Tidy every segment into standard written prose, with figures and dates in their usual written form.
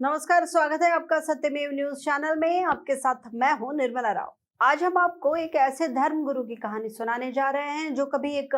नमस्कार, स्वागत है आपका सत्यमेव न्यूज चैनल में। आपके साथ मैं हूं निर्मला राव। आज हम आपको एक ऐसे धर्म गुरु की कहानी सुनाने जा रहे हैं जो कभी एक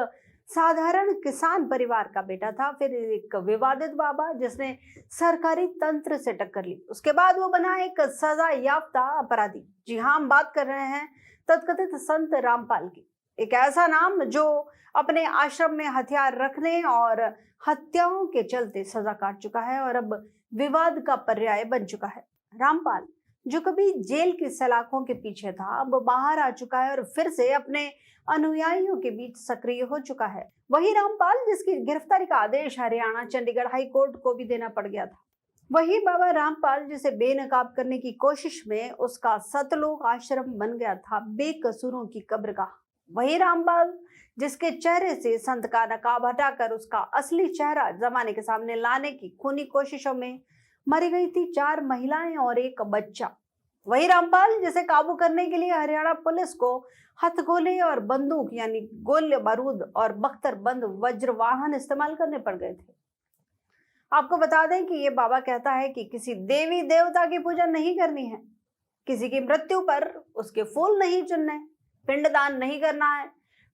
साधारण किसान परिवार का बेटा था, फिर एक विवादित बाबा जिसने सरकारी तंत्र से टक्कर ली। उसके बाद वो बना एक सजा याफ्ता अपराधी। जी हाँ, हम बात कर रहे हैं तथाकथित संत रामपाल की। एक ऐसा नाम जो अपने आश्रम में हथियार रखने और हत्याओं के चलते सजा काट चुका है और अब विवाद का पर्याय बन चुका है। रामपाल, जो कभी जेल की सलाखों के पीछे था, अब बाहर आ चुका है और फिर से अपने अनुयायियों के बीच सक्रिय हो चुका है। वही रामपाल जिसकी गिरफ्तारी का आदेश हरियाणा चंडीगढ़ हाई कोर्ट को भी देना पड़ गया था। वही बाबा रामपाल जिसे बेनकाब करने की कोशिश में उसका सतलोक आश्रम बन गया था बेकसूरों की कब्रगाह। वही रामपाल जिसके चेहरे से संत का नकाब हटाकर उसका असली चेहरा जमाने के सामने लाने की खूनी कोशिशों में मरी गई थी 4 महिलाएं और एक बच्चा। वही रामपाल जिसे काबू करने के लिए हरियाणा पुलिस को हथगोले और बंदूक यानी गोले बारूद और बख्तर बंद वज्र वाहन इस्तेमाल करने पड़ गए थे। आपको बता दें कि ये बाबा कहता है कि किसी देवी देवता की पूजा नहीं करनी है, किसी की मृत्यु पर उसके फूल नहीं चुनने, पिंडदान नहीं करना है,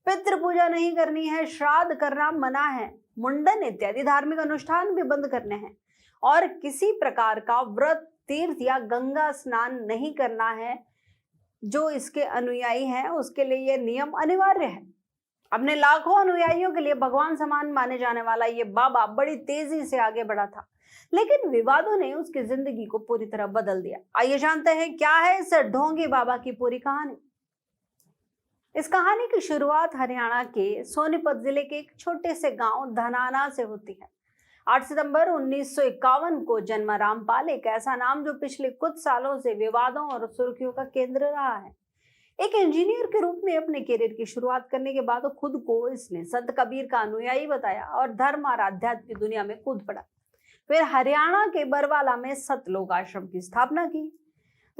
पितृ पूजा नहीं करनी है, श्राद्ध करना मना है, मुंडन इत्यादि धार्मिक अनुष्ठान भी बंद करने हैं और किसी प्रकार का व्रत, तीर्थ या गंगा स्नान नहीं करना है। जो इसके अनुयायी हैं उसके लिए यह नियम अनिवार्य है। अपने लाखों अनुयायियों के लिए भगवान समान माने जाने वाला ये बाबा बड़ी तेजी से आगे बढ़ा था, लेकिन विवादों ने उसकी जिंदगी को पूरी तरह बदल दिया। आइए जानते हैं क्या है इस ढोंगी बाबा की पूरी कहानी। इस कहानी की शुरुआत हरियाणा के सोनीपत जिले के एक छोटे से गांव धनाना से होती है। 8 सितंबर 1951 को जन्मा रामपाल एक ऐसा नाम जो पिछले कुछ सालों से विवादों और सुर्खियों का केंद्र रहा है। एक इंजीनियर के रूप में अपने करियर की शुरुआत करने के बाद खुद को इसने संत कबीर का अनुयायी बताया और धर्म और आध्यात्म की दुनिया में कूद पड़ा। फिर हरियाणा के बरवाला में सतलोक आश्रम की स्थापना की।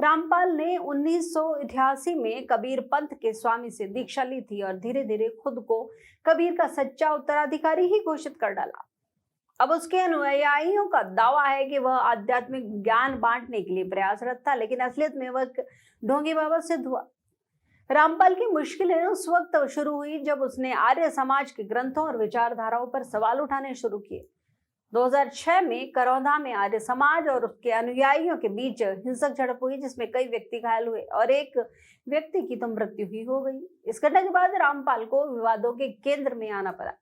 रामपाल ने 1988 में कबीर पंथ के स्वामी से दीक्षा ली थी और धीरे धीरे खुद को कबीर का सच्चा उत्तराधिकारी ही घोषित कर डाला। अब उसके अनुयायियों का दावा है कि वह आध्यात्मिक ज्ञान बांटने के लिए प्रयासरत था, लेकिन असलियत में वह ढोंगी बाबा सिद्ध हुआ। रामपाल की मुश्किलें उस वक्त शुरू हुई जब उसने आर्य समाज के ग्रंथों और विचारधाराओं पर सवाल उठाने शुरू किए। 2006 में करौंदा में आर्य समाज और उसके अनुयायियों के बीच हिंसक झड़प हुई जिसमें कई व्यक्ति घायल हुए और एक व्यक्ति की तो मृत्यु ही हो गई। इस घटना के बाद रामपाल को विवादों के केंद्र में आना पड़ा।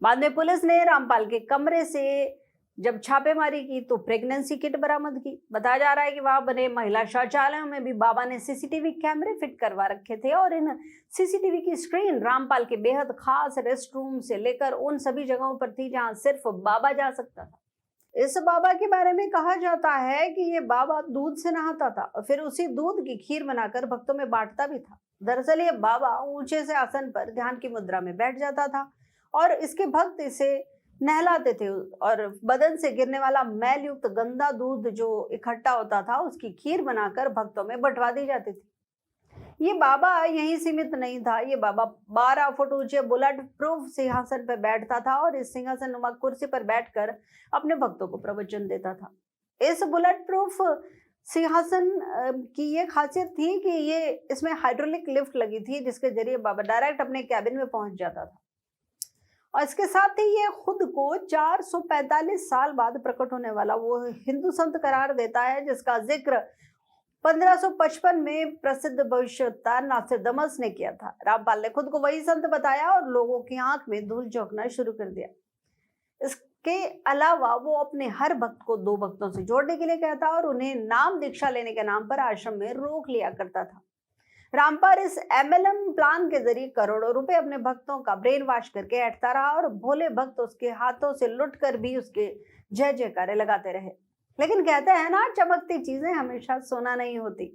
बाद में पुलिस ने रामपाल के कमरे से जब छापेमारी की तो प्रेगनेंसी किट बरामद की। बताया जा रहा है कि वहां बने महिला शौचालयों में भी बाबा ने सीसीटीवी कैमरे फिट करवा रखे थे और इन सीसीटीवी की स्क्रीन रामपाल के बेहद खास रेस्ट रूम से लेकर उन सभी जगहों पर थी जहां सिर्फ बाबा जा सकता था। इस बाबा के बारे में कहा जाता है कि ये बाबा दूध से नहाता था और फिर उसी दूध की खीर बनाकर भक्तों में बांटता भी था। दरअसल ये बाबा ऊंचे से आसन पर ध्यान की मुद्रा में बैठ जाता था और इसके भक्त इसे नहलाते थे और बदन से गिरने वाला मैल युक्त गंदा दूध जो इकट्ठा होता था उसकी खीर बनाकर भक्तों में बंटवा दी जाती थी। ये बाबा यहीं सीमित नहीं था, ये बाबा 12 फुट ऊंचे बुलेट प्रूफ सिंहासन पर बैठता था और इस सिंहासन नुमा कुर्सी पर बैठकर अपने भक्तों को प्रवचन देता था। इस बुलेट प्रूफ सिंहासन की ये खासियत थी कि ये इसमें हाइड्रोलिक लिफ्ट लगी थी जिसके जरिए बाबा डायरेक्ट अपने कैबिन में पहुंच जाता था और इसके साथ ही ये खुद को 445 साल बाद प्रकट होने वाला वो हिंदू संत करार देता है जिसका जिक्र 1555 में प्रसिद्ध भविष्यवक्ता नासिरदमस ने किया था। रामपाल ने खुद को वही संत बताया और लोगों की आंख में धूल झोंकना शुरू कर दिया। इसके अलावा वो अपने हर भक्त को 2 भक्तों से जोड़ने के लिए कहता और उन्हें नाम दीक्षा लेने के नाम पर आश्रम में रोक लिया करता था। रामपाल इस MLM प्लान के जरिए करोड़ों रुपए अपने भक्तों का ब्रेन वॉश करके हटता रहा और भोले भक्त उसके हाथों से लुट कर भी उसके जय जयकारे लगाते रहे। लेकिन कहते हैं ना, चमकती चीजें हमेशा सोना नहीं होती।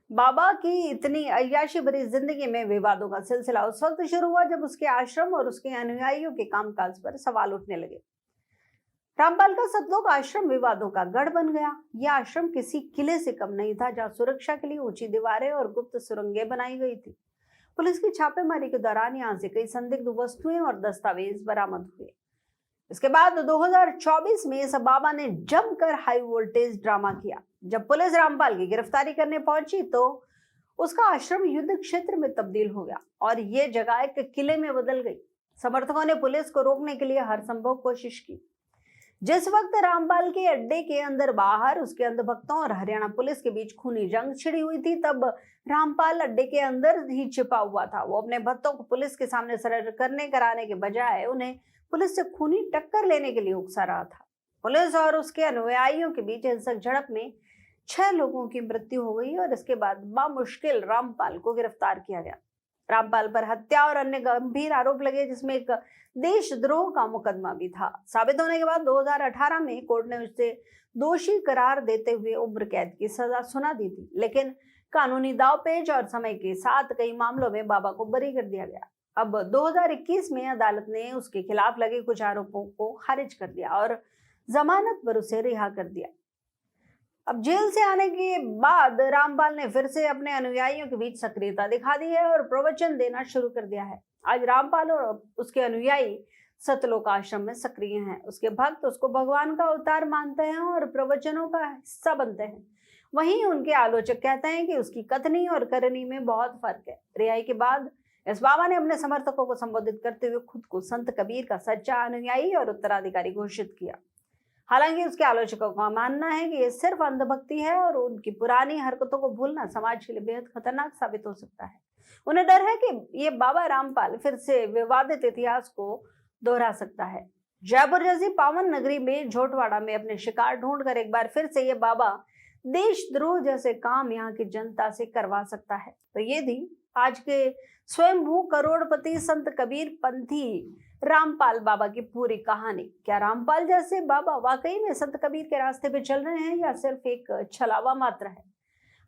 बाबा की इतनी अय्याशी भरी जिंदगी में विवादों का सिलसिला उस वक्त शुरू हुआ जब उसके आश्रम और उसके अनुयायियों के कामकाज पर सवाल उठने लगे। रामपाल का सतलोक आश्रम विवादों का गढ़ बन गया। यह आश्रम किसी किले से कम नहीं था जहां सुरक्षा के लिए ऊंची दीवारें और गुप्त सुरंगें बनाई गई थी। पुलिस की छापेमारी के दौरान यहां से कई संदिग्ध वस्तुएं और दस्तावेज बरामद हुए। इसके बाद 2024 में इस बाबा ने जमकर हाई वोल्टेज ड्रामा किया। जब पुलिस रामपाल की गिरफ्तारी करने पहुंची तो उसका आश्रम युद्ध क्षेत्र में तब्दील हो गया और ये जगह एक किले में बदल गई। समर्थकों ने पुलिस को रोकने के लिए हर संभव कोशिश की। जिस वक्त रामपाल के अड्डे के अंदर बाहर उसके अंधभक्तों और हरियाणा पुलिस के बीच खूनी जंग छिड़ी हुई थी, तब रामपाल अड्डे के अंदर ही छिपा हुआ था। वो अपने भक्तों को पुलिस के सामने सरेंडर कराने के बजाय उन्हें पुलिस से खूनी टक्कर लेने के लिए उकसा रहा था। पुलिस और उसके अनुयायियों के बीच हिंसक झड़प में 6 लोगों की मृत्यु हो गई और इसके बाद बामुश्किल रामपाल को गिरफ्तार किया गया। रामपाल पर हत्या और अन्य गंभीर आरोप लगे, जिसमें एक देशद्रोह का मुकदमा भी था। साबित होने के बाद 2018 में कोर्ट ने उसे दोषी करार देते हुए उम्र कैद की सजा सुना दी थी, लेकिन कानूनी दावपेच और समय के साथ कई मामलों में बाबा को बरी कर दिया गया। अब 2021 में अदालत ने उसके खिलाफ लगे कुछ आरोपों को खारिज कर दिया और जमानत पर उसे रिहा कर दिया। अब जेल से आने के बाद रामपाल ने फिर से अपने अनुयायियों के बीच सक्रियता दिखा दी है और प्रवचन देना शुरू कर दिया है। आज रामपाल और उसके अनुयायी सतलोक आश्रम में सक्रिय हैं। उसके भक्त उसको भगवान का अवतार मानते हैं और प्रवचनों का हिस्सा बनते हैं। वहीं उनके आलोचक कहते हैं कि उसकी कथनी और करनी में बहुत फर्क है। रिहाई के बाद इस बाबा ने अपने समर्थकों को संबोधित करते हुए खुद को संत कबीर का सच्चा अनुयायी और उत्तराधिकारी घोषित किया। हालांकि उसके आलोचकों का मानना है कि ये सिर्फ अंधभक्ति है और उनकी पुरानी हरकतों को भूलना समाज के लिए बेहद खतरनाक साबित हो सकता है। उन्हें डर है कि ये बाबा रामपाल फिर से विवादित इतिहास को दोहरा सकता है। जयपुर जैसी पावन नगरी में झोटवाड़ा में अपने शिकार ढूंढकर एक बार फिर से ये बाबा देशद्रोह जैसे काम यहाँ की जनता से करवा सकता है। तो ये थी आज के स्वयंभू करोड़पति संत कबीर पंथी रामपाल बाबा की पूरी कहानी। क्या रामपाल जैसे बाबा वाकई में संत कबीर के रास्ते पे चल रहे हैं या सिर्फ एक छलावा मात्र है?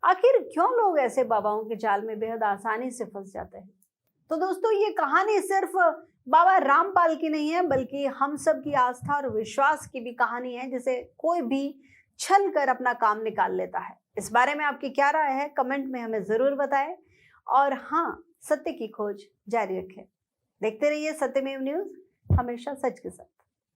आखिर क्यों लोग ऐसे बाबाओं के जाल में बेहद आसानी से फंस जाते हैं? तो दोस्तों, ये कहानी सिर्फ बाबा रामपाल की नहीं है, बल्कि हम सब की आस्था और विश्वास की भी कहानी है, जिसे कोई भी छल कर अपना काम निकाल लेता है। इस बारे में आपकी क्या राय है? कमेंट में हमें जरूर बताएं और हाँ, सत्य की खोज जारी रखें। देखते रहिए सत्यमेव न्यूज, हमेशा सच के साथ।